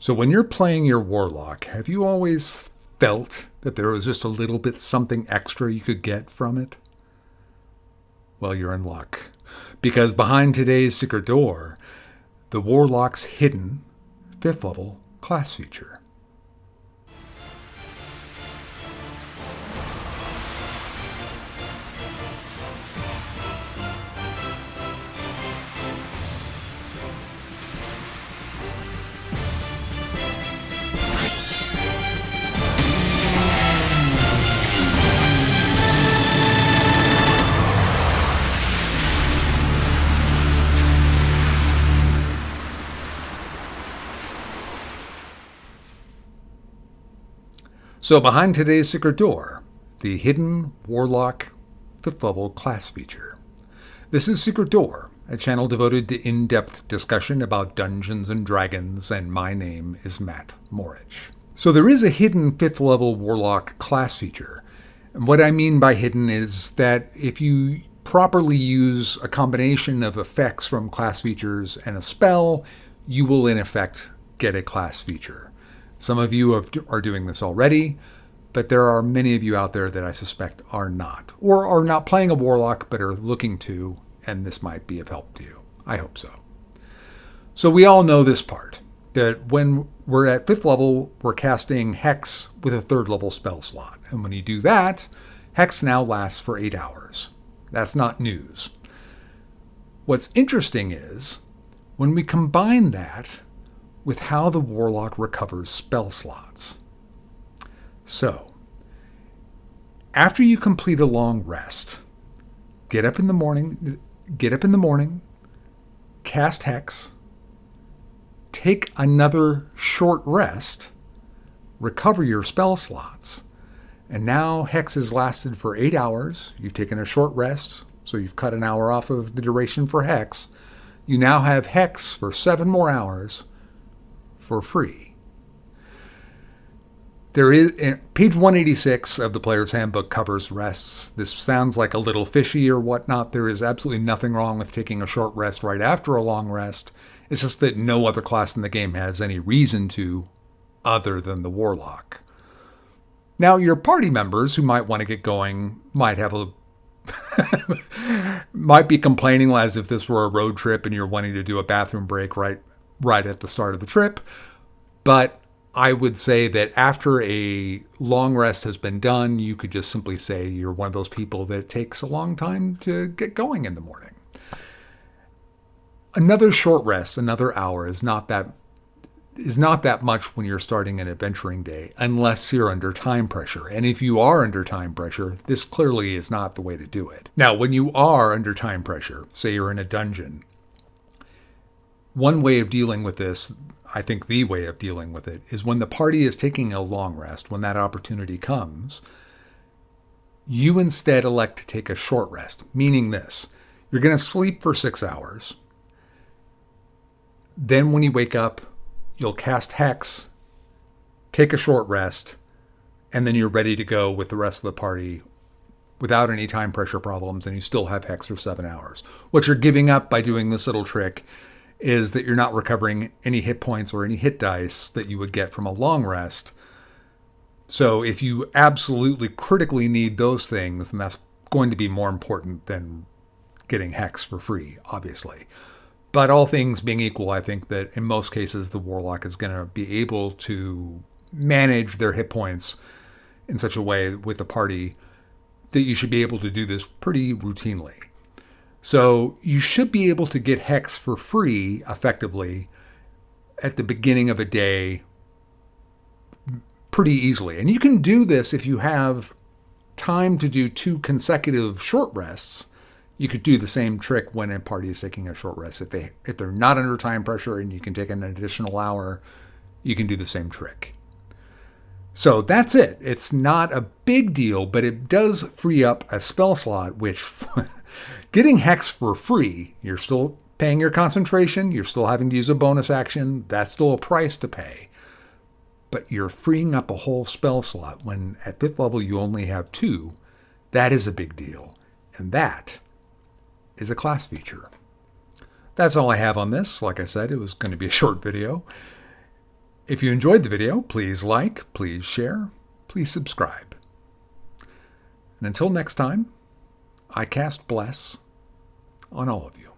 So when you're playing your Warlock, have you always felt that there was just a little bit something extra you could get from it? Well, you're in luck. Because behind today's secret door, the Warlock's hidden 5th level class feature. So behind today's secret door, the hidden Warlock 5th level class feature. This is Secret Door, a channel devoted to in-depth discussion about Dungeons and Dragons, and my name is Matt Morich. So there is a hidden 5th level Warlock class feature. And what I mean by hidden is that if you properly use a combination of effects from class features and a spell, you will in effect get a class feature. Some of you are doing this already, but there are many of you out there that I suspect are not, or are not playing a Warlock but are looking to, and this might be of help to you. I hope so. So we all know this part, that when we're at 5th level, we're casting Hex with a 3rd level spell slot. And when you do that, Hex now lasts for 8 hours. That's not news. What's interesting is, when we combine that with how the Warlock recovers spell slots. So, after you complete a long rest, get up in the morning, cast Hex, take another short rest, recover your spell slots, and now Hex has lasted for 8 hours. You've taken a short rest, so you've cut an hour off of the duration for Hex. You now have Hex for 7 more hours for free. There is page 186 of the Player's Handbook covers rests. This sounds like a little fishy or whatnot. There is absolutely nothing wrong with taking a short rest right after a long rest. It's just that no other class in the game has any reason to, other than the Warlock. Now, your party members who might want to get going might have a might be complaining as if this were a road trip and you're wanting to do a bathroom break right at the start of the trip. But I would say that after a long rest has been done, you could just simply say you're one of those people that it takes a long time to get going in the morning. Another short rest, another hour, is not that much when you're starting an adventuring day, unless you're under time pressure. And if you are under time pressure, this clearly is not the way to do it. Now, when you are under time pressure, say you're in a dungeon, one way of dealing with this, I think the way of dealing with it, is when the party is taking a long rest, when that opportunity comes, you instead elect to take a short rest, meaning this: you're going to sleep for 6 hours. Then when you wake up, you'll cast Hex, take a short rest, and then you're ready to go with the rest of the party without any time pressure problems, and you still have Hex for 7 hours. What you're giving up by doing this little trick is that you're not recovering any hit points or any hit dice that you would get from a long rest. So if you absolutely critically need those things, then that's going to be more important than getting Hex for free, obviously. But all things being equal, I think that in most cases, the Warlock is going to be able to manage their hit points in such a way with the party that you should be able to do this pretty routinely. So you should be able to get Hex for free, effectively, at the beginning of a day pretty easily. And you can do this if you have time to do 2 consecutive short rests. You could do the same trick when a party is taking a short rest. If they're not under time pressure and you can take an additional hour, you can do the same trick. So that's it. It's not a big deal, but it does free up a spell slot, which getting Hex for free, you're still paying your concentration, you're still having to use a bonus action, that's still a price to pay. But you're freeing up a whole spell slot when at 5th level you only have 2. That is a big deal. And that is a class feature. That's all I have on this. Like I said, it was going to be a short video. If you enjoyed the video, please like, please share, please subscribe. And until next time, I cast bless on all of you.